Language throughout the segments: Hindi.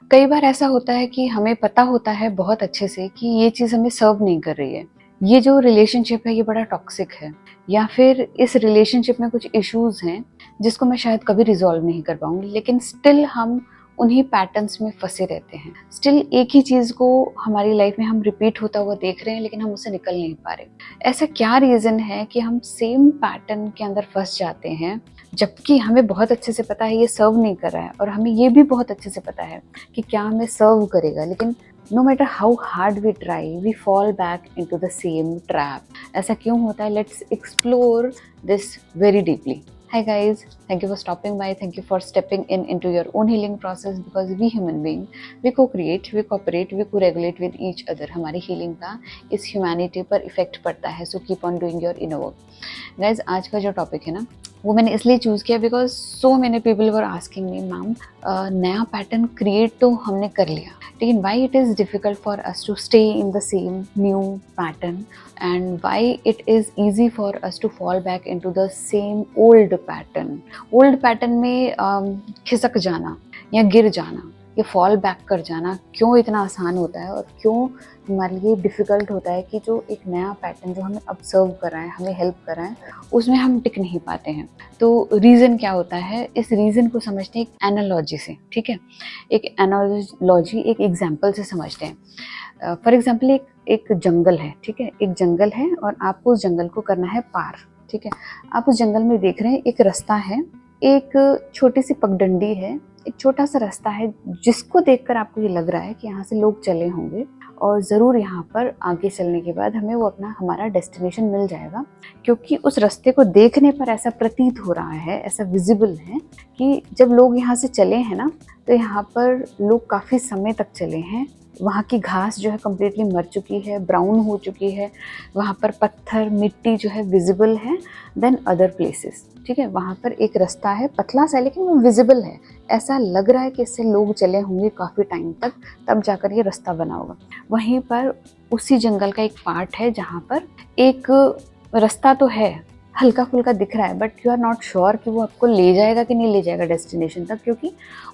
कई बार ऐसा होता है कि हमें पता होता है बहुत अच्छे से कि ये चीज़ हमें सर्व नहीं कर रही है। ये जो रिलेशनशिप है ये बड़ा टॉक्सिक है, या फिर इस रिलेशनशिप में कुछ इश्यूज़ हैं जिसको मैं शायद कभी रिज़ॉल्व नहीं कर पाऊँगी, लेकिन स्टिल हम उन्हीं पैटर्न्स में फँसे रहते हैं। स्टिल एक ही चीज़ को हमारी लाइफ में हम रिपीट होता हुआ देख रहे हैं, लेकिन हम उससे निकल नहीं पा रहे। ऐसा क्या रीज़न है कि हम सेम पैटर्न के अंदर फँस जाते हैं, जबकि हमें बहुत अच्छे से पता है ये सर्व नहीं कर रहा है, और हमें ये भी बहुत अच्छे से पता है कि क्या हमें सर्व करेगा, लेकिन no matter how hard we try we fall back into the same trap. ऐसा क्यों होता है? Let's explore this very deeply. Hi guys, thank you for stopping by. Thank you for stepping into your own healing process, because we human being, we co-create, we cooperate, we co-regulate with each other. हमारी healing का इस humanity पर effect पड़ता है. So keep on doing your inner work. Guys, आज का जो topic है ना, वो मैंने इसलिए चूज़ किया because so many people were asking me, ma'am नया पैटर्न क्रिएट तो हमने कर लिया, लेकिन why it is difficult for us to stay in the same new pattern, and why it is easy for us to fall back into the same old pattern. Old pattern में खिसक जाना या गिर जाना या फॉल बैक कर जाना क्यों इतना आसान होता है, और क्यों हमारे लिए डिफ़िकल्ट होता है कि जो एक नया पैटर्न जो हमें ऑब्जर्व कर रहा है, हमें हेल्प कर रहा है, उसमें हम टिक नहीं पाते हैं। तो रीज़न क्या होता है? इस रीज़न को समझते हैं एक एनालॉजी से, ठीक है? एक एनालॉजी, एक एग्जाम्पल से समझते हैं। फॉर एग्जाम्पल एक जंगल है, ठीक है? एक जंगल है और आपको उस जंगल को करना है पार, ठीक है? आप उस जंगल में देख रहे हैं एक रास्ता है, एक छोटी सी पगडंडी है, एक छोटा सा रास्ता है जिसको देखकर आपको ये लग रहा है कि यहाँ से लोग चले होंगे और ज़रूर यहाँ पर आगे चलने के बाद हमें वो हमारा डेस्टिनेशन मिल जाएगा, क्योंकि उस रास्ते को देखने पर ऐसा प्रतीत हो रहा है, ऐसा विजिबल है कि जब लोग यहाँ से चले हैं ना, तो यहाँ पर लोग काफ़ी समय तक चले हैं। वहाँ की घास जो है कम्प्लीटली मर चुकी है, ब्राउन हो चुकी है, वहाँ पर पत्थर मिट्टी जो है विजिबल है देन अदर प्लेसेस, ठीक है? वहाँ पर एक रास्ता है, पतला सा, लेकिन वो विजिबल है। ऐसा लग रहा है कि इससे लोग चले होंगे काफ़ी टाइम तक, तब जाकर ये रास्ता बना होगा। वहीं पर उसी जंगल का एक पार्ट है जहाँ पर एक रास्ता तो है, हल्का फुल्का दिख रहा है, but you are not sure कि वो आपको ले जाएगा कि नहीं ले जाएगा डेस्टिनेशन तक, क्योंकि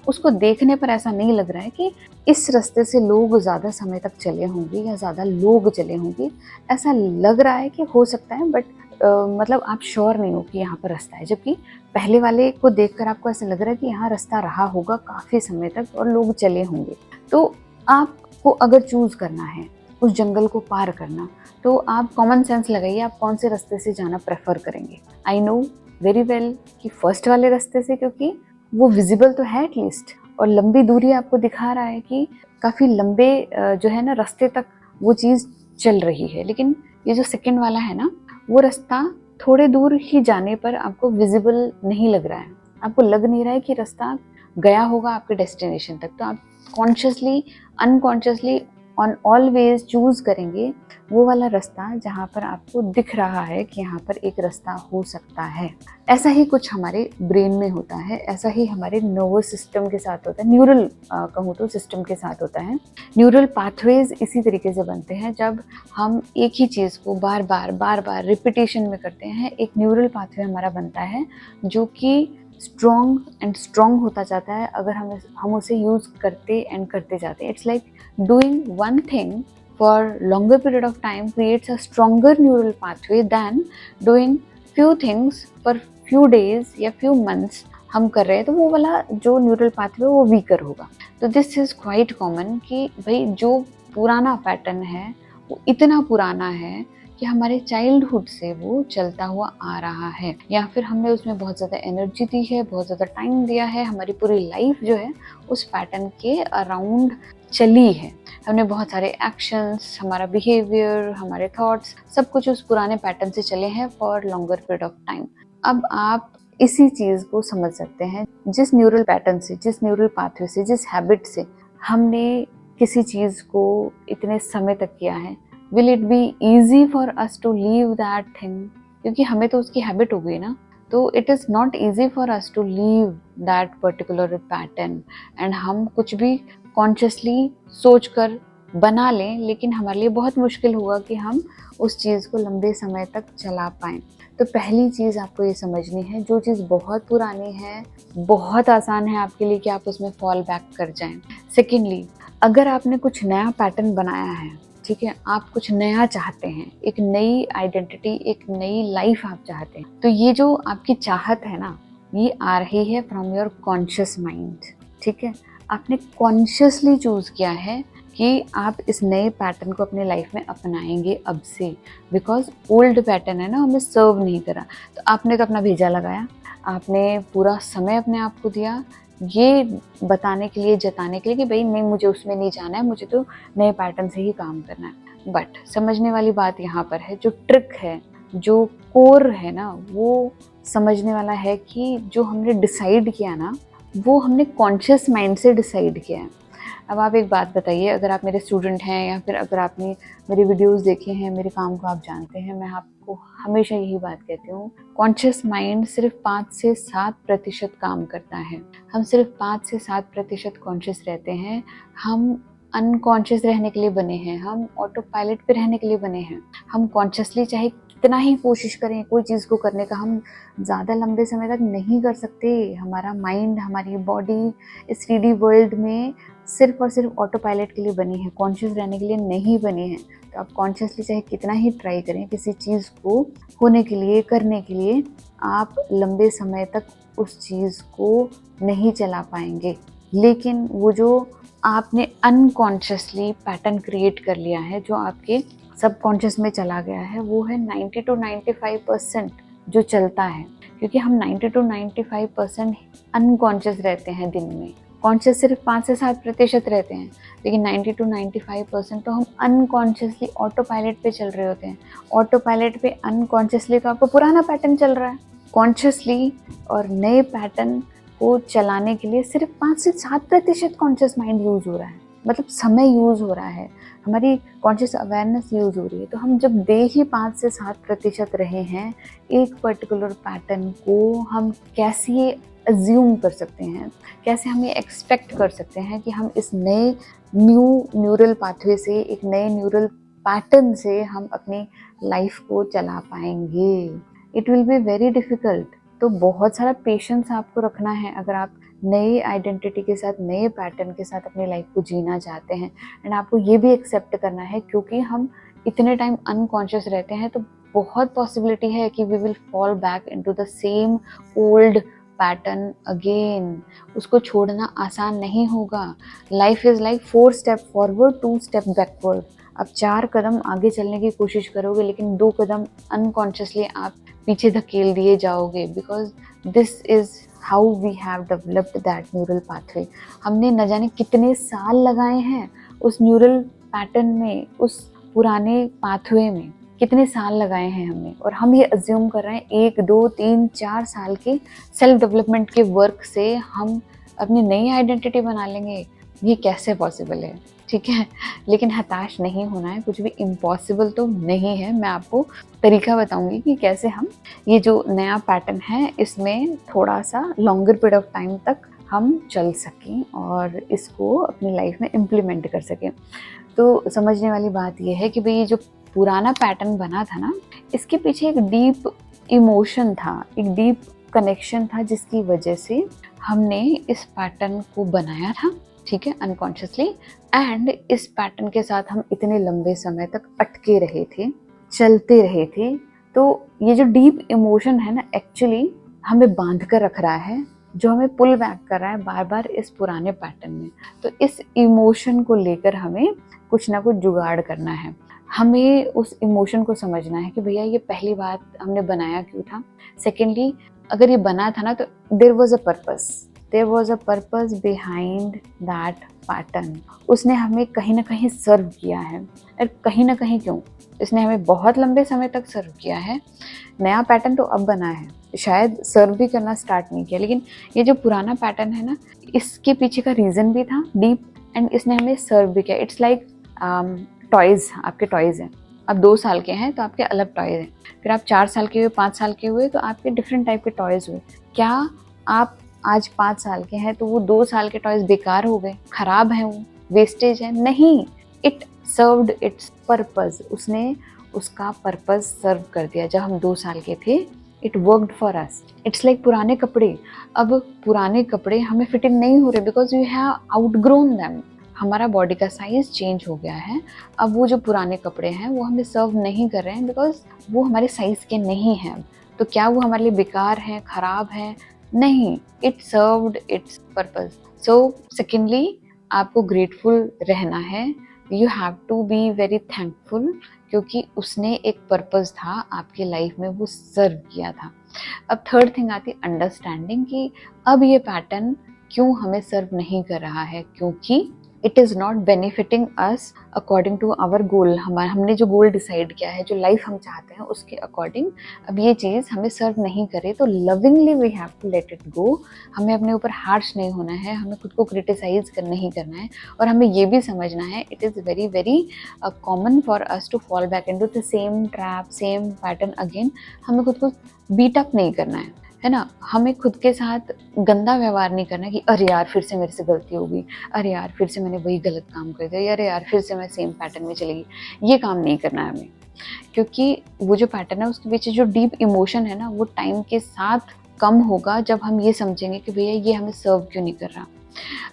उसको देखने पर ऐसा नहीं लग रहा है कि इस रास्ते से लोग ज़्यादा समय तक चले होंगे या ज़्यादा लोग चले होंगे। ऐसा लग रहा है कि हो सकता है, बट मतलब आप श्योर नहीं हो कि यहाँ पर रास्ता है, जबकि पहले वाले को देखकर आपको ऐसा लग रहा है कि यहाँ रास्ता रहा होगा काफ़ी समय तक और लोग चले होंगे। तो आपको अगर चूज़ करना है उस जंगल को पार करना, तो आप कॉमन सेंस लगाइए, आप कौन से रास्ते से जाना प्रेफर करेंगे? आई नो वेरी वेल कि फर्स्ट वाले रास्ते से, क्योंकि वो विजिबल तो है एटलीस्ट, और लंबी दूरी आपको दिखा रहा है कि काफ़ी लंबे जो है ना रास्ते तक वो चीज़ चल रही है। लेकिन ये जो सेकंड वाला है ना, वो रास्ता थोड़े दूर ही जाने पर आपको विजिबल नहीं लग रहा है, आपको लग नहीं रहा है कि रास्ता गया होगा आपके डेस्टिनेशन तक। तो आप consciously unconsciously on always choose करेंगे वो वाला रास्ता जहाँ पर आपको दिख रहा है कि यहाँ पर एक रास्ता हो सकता है। ऐसा ही कुछ हमारे ब्रेन में होता है, ऐसा ही हमारे नर्वस सिस्टम के साथ होता है, न्यूरल कहूँ तो सिस्टम के साथ होता है। न्यूरल पाथवेज इसी तरीके से बनते हैं, जब हम एक ही चीज़ को बार बार रिपीटेशन में करते हैं, एक न्यूरल पाथवे हमारा बनता है जो कि स्ट्रॉन्ग एंड स्ट्रॉन्ग होता जाता है अगर हम उसे यूज़ करते एंड करते जाते हैं। It's like doing one thing for longer period of time creates a stronger neural pathway than doing few things for few days या few months हम कर रहे हैं, तो वो वाला जो न्यूरल पाथवे वो वीकर होगा। तो दिस इज़ क्वाइट कॉमन कि भाई जो पुराना पैटर्न है वो इतना पुराना है कि हमारे चाइल्डहुड से वो चलता हुआ आ रहा है, या फिर हमने उसमें बहुत ज़्यादा एनर्जी दी है, बहुत ज़्यादा टाइम दिया है, हमारी पूरी लाइफ जो है उस पैटर्न के अराउंड चली है। हमने बहुत सारे एक्शंस, हमारा बिहेवियर, हमारे थॉट्स, सब कुछ उस पुराने पैटर्न से चले हैं for longer period of time. अब आप इसी चीज़ को समझ सकते हैं, जिस न्यूरल पैटर्न से, जिस न्यूरल पाथवे से, जिस हैबिट से हमने किसी चीज़ को इतने समय तक किया है, will it be easy for us to leave that thing? क्योंकि हमें तो उसकी हैबिट हो गई ना, तो it is not easy for us to leave that particular pattern. And हम कुछ भी कॉन्शियसली सोच कर बना लें, लेकिन हमारे लिए बहुत मुश्किल होगा कि हम उस चीज़ को लंबे समय तक चला पाएँ। तो पहली चीज़ आपको ये समझनी है, जो चीज़ बहुत पुरानी है, बहुत आसान है आपके लिए कि आप उसमें फॉल बैक कर जाएं। सेकेंडली, अगर आपने कुछ नया पैटर्न बनाया है, ठीक है, आप कुछ नया चाहते हैं, एक नई आइडेंटिटी, एक नई लाइफ आप चाहते हैं, तो ये जो आपकी चाहत है ना, ये आ रही है फ्रॉम योर कॉन्शियस माइंड, ठीक है। आपने कॉन्शियसली चूज किया है कि आप इस नए पैटर्न को अपने लाइफ में अपनाएंगे अब से, बिकॉज ओल्ड पैटर्न है ना, हमें सर्व नहीं करा। तो आपने तो अपना भेजा लगाया, आपने पूरा समय अपने आप को दिया ये बताने के लिए, जताने के लिए कि भाई नहीं, मुझे उसमें नहीं जाना है, मुझे तो नए पैटर्न से ही काम करना है। बट समझने वाली बात यहाँ पर है, जो ट्रिक है, जो कोर है ना, वो समझने वाला है कि जो हमने डिसाइड किया ना, वो हमने कॉन्शियस माइंड से डिसाइड किया है। अब आप एक बात बताइए, अगर आप मेरे स्टूडेंट हैं या फिर अगर आपने मेरे वीडियोस देखे हैं, मेरे काम को आप जानते हैं, मैं आपको हमेशा यही बात कहती हूँ, कॉन्शियस माइंड सिर्फ 5 से 7% काम करता है। हम सिर्फ 5 से 7% कॉन्शियस रहते हैं। हम अनकॉन्शियस रहने के लिए बने हैं, हम ऑटो पायलट पे रहने के लिए बने हैं। हम कॉन्शियसली चाहे कितना ही कोशिश करें कोई चीज़ को करने का, हम ज़्यादा लंबे समय तक नहीं कर सकते। हमारा माइंड, हमारी बॉडी इस 3D वर्ल्ड में सिर्फ और सिर्फ ऑटो पायलट के लिए बनी है, कॉन्शियस रहने के लिए नहीं बनी है। तो आप कॉन्शियसली चाहे कितना ही ट्राई करें किसी चीज़ को होने के लिए, करने के लिए, आप लंबे समय तक उस चीज़ को नहीं चला पाएंगे। लेकिन वो जो आपने अनकॉन्शियसली पैटर्न क्रिएट कर लिया है, जो आपके सबकॉन्शियस में चला गया है, वो है 90 to 95% जो चलता है। क्योंकि हम 90 to 95% अनकॉन्शियस रहते हैं दिन में, कॉन्शियस सिर्फ 5 से 7% रहते हैं, लेकिन 90 to 95% तो हम अनकॉन्शियसली ऑटो पायलट पे चल रहे होते हैं। ऑटो पायलट पे अनकॉन्शियसली तो आपको पुराना पैटर्न चल रहा है। कॉन्शियसली और नए पैटर्न को चलाने के लिए सिर्फ 5 से 7% कॉन्शियस माइंड यूज हो रहा है, मतलब समय यूज हो रहा है, हमारी कॉन्शियस अवेयरनेस यूज हो रही है। तो हम जब दे ही 5 से 7% रहे हैं एक पर्टिकुलर पैटर्न को, हम कैसे अज्यूम कर सकते हैं, कैसे हम ये एक्सपेक्ट कर सकते हैं कि हम इस नए न्यूरल पाथवे से, एक नए न्यूरल पैटर्न से हम अपनी लाइफ को चला पाएंगे। It will be very difficult. तो बहुत सारा पेशेंस आपको रखना है अगर आप नए आइडेंटिटी के साथ, नए पैटर्न के साथ अपनी लाइफ को जीना चाहते हैं। एंड आपको ये भी एक्सेप्ट करना है, क्योंकि हम इतने टाइम अनकॉन्शियस रहते हैं तो बहुत पॉसिबिलिटी है कि we will fall back into the same old pattern again. उसको छोड़ना आसान नहीं होगा। Life is like 4 step forward 2 step backward. आप 4 कदम आगे चलने की कोशिश करोगे, लेकिन 2 कदम अनकॉन्शियसली आप पीछे धकेल दिए जाओगे, because this is how we have developed that neural pathway. हमने न जाने कितने साल लगाए हैं उस न्यूरल पैटर्न में, उस पुराने पाथवे में कितने साल लगाए हैं हमने, और हम ये अज्यूम कर रहे हैं 1, 2, 3, 4 साल के सेल्फ डेवलपमेंट के वर्क से हम अपनी नई आइडेंटिटी बना लेंगे। ये कैसे पॉसिबल है? ठीक है, लेकिन हताश नहीं होना है, कुछ भी इम्पॉसिबल तो नहीं है। मैं आपको तरीका बताऊंगी कि कैसे हम ये जो नया पैटर्न है इसमें थोड़ा सा लॉन्गर पीरियड ऑफ टाइम तक हम चल सकें और इसको अपनी लाइफ में इम्प्लीमेंट कर सकें। तो समझने वाली बात यह है कि भाई ये जो पुराना पैटर्न बना था ना, इसके पीछे एक डीप इमोशन था, एक डीप कनेक्शन था, जिसकी वजह से हमने इस पैटर्न को बनाया था, ठीक है, अनकॉन्शियसली। एंड इस पैटर्न के साथ हम इतने लंबे समय तक अटके रहे थे, चलते रहे थे। तो ये जो डीप इमोशन है ना, एक्चुअली हमें बांध कर रख रहा है, जो हमें पुल बैक कर रहा है बार बार इस पुराने पैटर्न में। तो इस इमोशन को लेकर हमें कुछ ना कुछ जुगाड़ करना है। हमें उस इमोशन को समझना है कि भैया ये पहली बात हमने बनाया क्यों था। सेकेंडली, अगर ये बना था ना तो there was a purpose behind that pattern. उसने हमें कहीं ना कहीं सर्व किया है, और कहीं ना कहीं क्यों, इसने हमें बहुत लंबे समय तक सर्व किया है। नया पैटर्न तो अब बना है, शायद सर्व भी करना स्टार्ट नहीं किया, लेकिन ये जो पुराना पैटर्न है ना, इसके पीछे का रीज़न भी था डीप, एंड इसने हमें सर्व भी किया। इट्स लाइक टॉयज़, आपके टॉयज़ हैं, आप 2 साल के हैं तो आपके अलग टॉयज़ हैं, फिर आप 4 साल के हुए, 5 साल के हुए तो आपके डिफरेंट टाइप के टॉयज़ हुए। क्या आप आज 5 साल के हैं तो वो 2 साल के टॉयज़ बेकार हो गए, खराब हैं, वो वेस्टेज है? नहीं, इट सर्व्ड इट्स पर्पस। उसने उसका पर्पस सर्व कर दिया। जब हम 2 साल के थे, it worked for us. It's like पुराने कपड़े, अब पुराने कपड़े हमें फिटिंग नहीं हो रहे because we have outgrown them. हमारा बॉडी का साइज चेंज हो गया है। अब वो जो पुराने कपड़े हैं वो हमें सर्व नहीं कर रहे हैं बिकॉज वो हमारे साइज के नहीं हैं। तो क्या वो हमारे लिए बेकार हैं, खराब हैं? नहीं, it served its purpose. So secondly, आपको ग्रेटफुल रहना है। You have to be very thankful, क्योंकि उसने एक पर्पस था आपके लाइफ में, वो सर्व किया था। अब थर्ड थिंग आती है अंडरस्टैंडिंग, कि अब ये पैटर्न क्यों हमें सर्व नहीं कर रहा है, क्योंकि it is not benefiting us according to our goal. हमने जो गोल डिसाइड किया है, जो लाइफ हम चाहते हैं उसके अकॉर्डिंग अब ये चीज़ हमें सर्व नहीं करे, तो lovingly we have to let it go. हमें अपने ऊपर हार्श नहीं होना है, हमें खुद को क्रिटिसाइज नहीं करना है, और हमें ये भी समझना है it is very very common for us to fall back into the same trap, same pattern again. हमें खुद को बीट अप नहीं करना है ना। हमें खुद के साथ गंदा व्यवहार नहीं करना कि अरे यार फिर से मेरे से गलती होगी, अरे यार फिर से मैंने वही गलत काम कर दिया, अरे यार फिर से मैं सेम पैटर्न में चलेगी। ये काम नहीं करना है हमें, क्योंकि वो जो पैटर्न है उसके पीछे जो डीप इमोशन है ना, वो टाइम के साथ कम होगा जब हम ये समझेंगे कि भैया ये हमें सर्व क्यों नहीं कर रहा।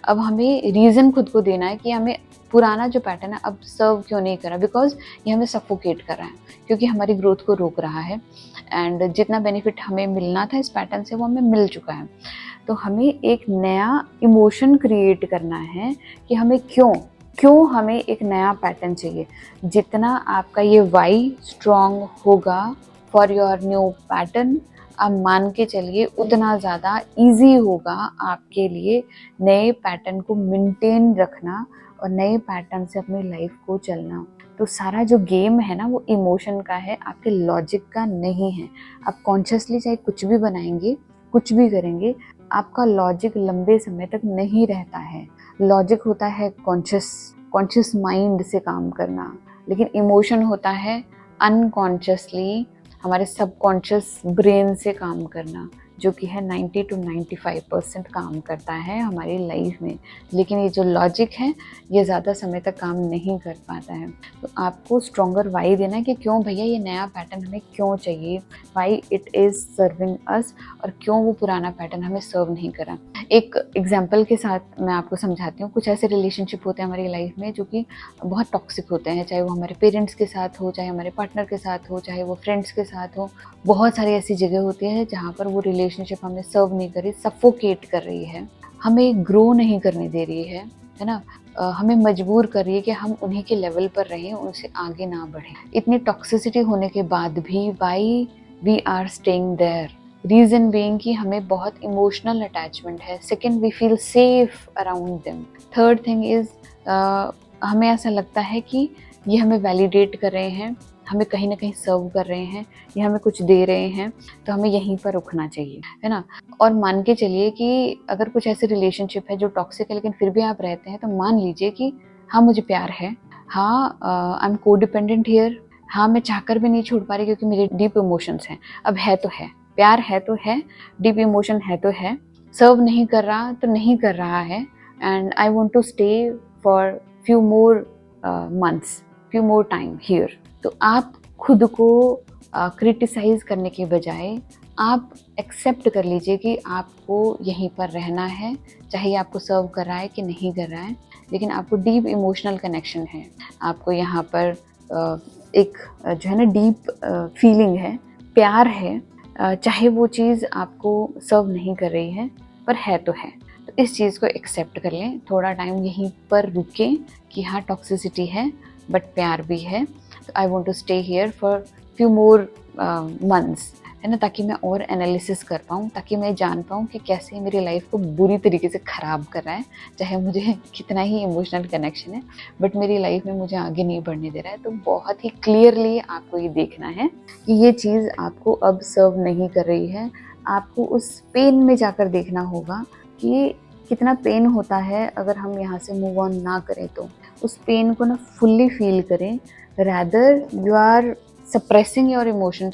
अब हमें रीज़न खुद को देना है कि हमें पुराना जो पैटर्न है अब सर्व क्यों नहीं कर रहा, बिकॉज ये हमें सफोकेट कर रहा है, क्योंकि हमारी ग्रोथ को रोक रहा है। एंड जितना बेनिफिट हमें मिलना था इस पैटर्न से वो हमें मिल चुका है। तो हमें एक नया इमोशन क्रिएट करना है कि हमें क्यों हमें एक नया पैटर्न चाहिए। जितना आपका ये वाई स्ट्रॉन्ग होगा फॉर योर न्यू पैटर्न, आप मान के चलिए उतना ज़्यादा इजी होगा आपके लिए नए पैटर्न को मेंटेन रखना और नए पैटर्न से अपनी लाइफ को चलना। तो सारा जो गेम है ना वो इमोशन का है, आपके लॉजिक का नहीं है। आप कॉन्शियसली चाहे कुछ भी बनाएंगे, कुछ भी करेंगे, आपका लॉजिक लंबे समय तक नहीं रहता है। लॉजिक होता है कॉन्शियस माइंड से काम करना, लेकिन इमोशन होता है अनकॉन्शियसली हमारे सबकॉन्शियस ब्रेन से काम करना, जो कि है 90 to 95% काम करता है हमारी लाइफ में। लेकिन ये जो लॉजिक है ये ज़्यादा समय तक काम नहीं कर पाता है। तो आपको स्ट्रॉन्गर वाई देना है कि क्यों भैया ये नया पैटर्न हमें क्यों चाहिए, Y it is serving us, और क्यों वो पुराना पैटर्न हमें सर्व नहीं करा। एक एग्जाम्पल के साथ मैं आपको समझाती हूँ। कुछ ऐसे रिलेशनशिप होते हैं हमारी लाइफ में जो कि बहुत टॉक्सिक होते हैं, चाहे वो हमारे पेरेंट्स के साथ हो, चाहे हमारे पार्टनर के साथ हो, चाहे वो फ्रेंड्स के साथ हो। बहुत सारी ऐसी जगह होती है जहाँ पर वो रिलेशनशिप हमें सर्व नहीं कर रही, सफोकेट कर रही है, हमें ग्रो नहीं करने दे रही है ना। हमें मजबूर कर रही है कि हम उन्हीं के लेवल पर रहें, उनसे आगे ना बढ़ें। इतनी टॉक्सिसिटी होने के बाद भी why we are staying there, reason being कि हमें बहुत इमोशनल अटैचमेंट है। Second, we feel safe around them. Third thing is हमें ऐसा लगता है कि ये हमें वैलिडेट कर रहे हैं, हमें कहीं ना कहीं सर्व कर रहे हैं, ये हमें कुछ दे रहे हैं, तो हमें यहीं पर रुकना चाहिए, है ना। और मान के चलिए कि अगर कुछ ऐसे रिलेशनशिप है जो टॉक्सिक है लेकिन फिर भी आप रहते हैं, तो मान लीजिए कि हाँ मुझे प्यार है, हाँ आई एम को डिपेंडेंट हियर, हाँ मैं चाहकर भी नहीं छोड़ पा रही क्योंकि मेरे डीप इमोशंस हैं। अब है तो है, प्यार है तो है, डीप इमोशन है तो है, सर्व नहीं कर रहा तो नहीं कर रहा है, and I want to stay for few more months, few more time here. तो आप खुद को क्रिटिसाइज करने के बजाय आप एक्सेप्ट कर लीजिए कि आपको यहीं पर रहना है, चाहे आपको सर्व कर रहा है कि नहीं कर रहा है, लेकिन आपको डीप इमोशनल कनेक्शन है, आपको यहाँ पर एक जो है ना डीप फीलिंग है, प्यार है, चाहे वो चीज़ आपको सर्व नहीं कर रही है पर है तो है। तो इस चीज़ को एक्सेप्ट कर लें, थोड़ा टाइम यहीं पर रुकें कि हाँ टॉक्सिसिटी है बट प्यार भी है। तो I want to stay here for few more months, है ना, ताकि मैं और एनालिसिस कर पाऊँ, ताकि मैं जान पाऊँ कि कैसे मेरी लाइफ को बुरी तरीके से ख़राब कर रहा है, चाहे मुझे कितना ही इमोशनल कनेक्शन है बट मेरी लाइफ में मुझे आगे नहीं बढ़ने दे रहा है। तो बहुत ही क्लियरली आपको ये देखना है कि ये चीज़ आपको अब सर्व नहीं कर रही है। आपको उस पेन में जाकर देखना होगा कि कितना पेन होता है अगर हम यहाँ से मूव ऑन ना करें, तो उस पेन को ना फुल्ली फील करें। Rather you are suppressing your emotion,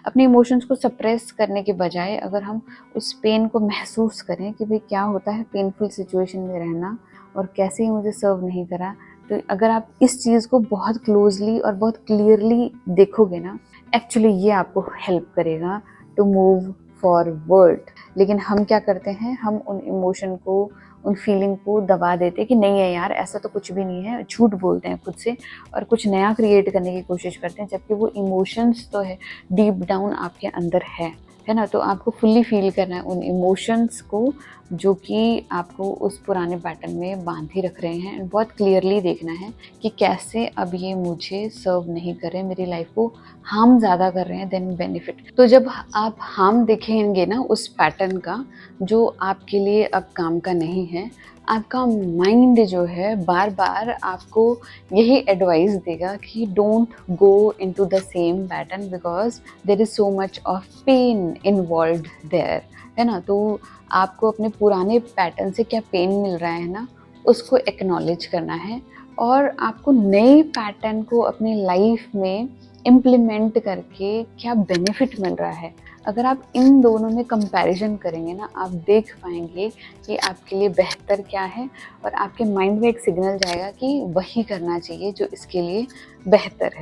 अपने इमोशंस को सप्रेस करने के बजाय अगर हम उस पेन को महसूस करें कि भाई क्या होता है पेनफुल सिचुएशन में रहना और कैसे ही मुझे सर्व नहीं करा, तो अगर आप इस चीज़ को बहुत क्लोजली और बहुत क्लियरली देखोगे ना, एक्चुअली ये आपको हेल्प करेगा टू मूव फॉरवर्ड। लेकिन हम क्या करते हैं, हम उन इमोशन को, उन फीलिंग को दबा देते हैं कि नहीं है यार, ऐसा तो कुछ भी नहीं है, झूठ बोलते हैं खुद से और कुछ नया क्रिएट करने की कोशिश करते हैं, जबकि वो इमोशंस तो है, डीप डाउन आपके अंदर है ना। तो आपको फुल्ली फील करना है उन इमोशंस को जो कि आपको उस पुराने पैटर्न में बांध ही रख रहे हैं। बहुत क्लियरली देखना है कि कैसे अब ये मुझे सर्व नहीं कर रहे, मेरी लाइफ को हार्म ज़्यादा कर रहे हैं देन बेनिफिट। तो जब आप हार्म देखेंगे ना उस पैटर्न का जो आपके लिए अब काम का नहीं है, आपका माइंड जो है बार बार आपको यही एडवाइस देगा कि don't go into the same pattern because there is so much of pain involved there, है ना। तो आपको अपने पुराने पैटर्न से क्या पेन मिल रहा है ना, उसको एक्नॉलेज करना है और आपको नए पैटर्न को अपनी लाइफ में इम्प्लीमेंट करके क्या बेनिफिट मिल रहा है। अगर आप इन दोनों में कंपैरिजन करेंगे ना, आप देख पाएंगे कि आपके लिए बेहतर क्या है और आपके माइंड में एक सिग्नल जाएगा कि वही करना चाहिए जो इसके लिए बेहतर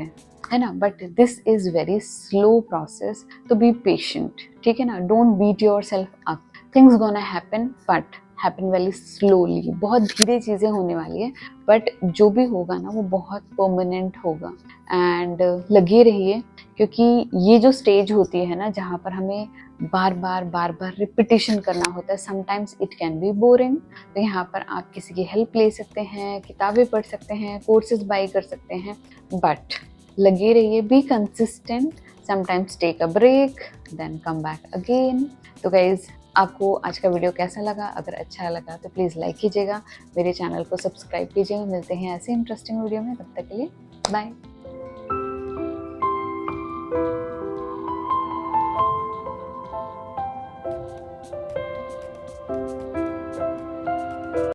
है ना। But this is very slow process, तो बी पेशेंट, ठीक है ना। Don't beat yourself up, things gonna happen but happen very slowly. बहुत धीरे चीज़ें होने वाली है बट जो भी होगा ना वो बहुत परमानेंट होगा। एंड लगे रहिए, क्योंकि ये जो स्टेज होती है ना जहाँ पर हमें बार बार रिपीटिशन करना होता है, sometimes it can be boring. तो यहाँ पर आप किसी की हेल्प ले सकते हैं, किताबें पढ़ सकते हैं, कोर्सेज बाई कर सकते हैं, बट लगे रहिए, be consistent, sometimes take a break then come back again. तो गाइज, आपको आज का वीडियो कैसा लगा? अगर अच्छा लगा तो प्लीज़ लाइक कीजिएगा, मेरे चैनल को सब्सक्राइब कीजिएगा। मिलते हैं ऐसे इंटरेस्टिंग वीडियो में, तब तक के लिए बाय।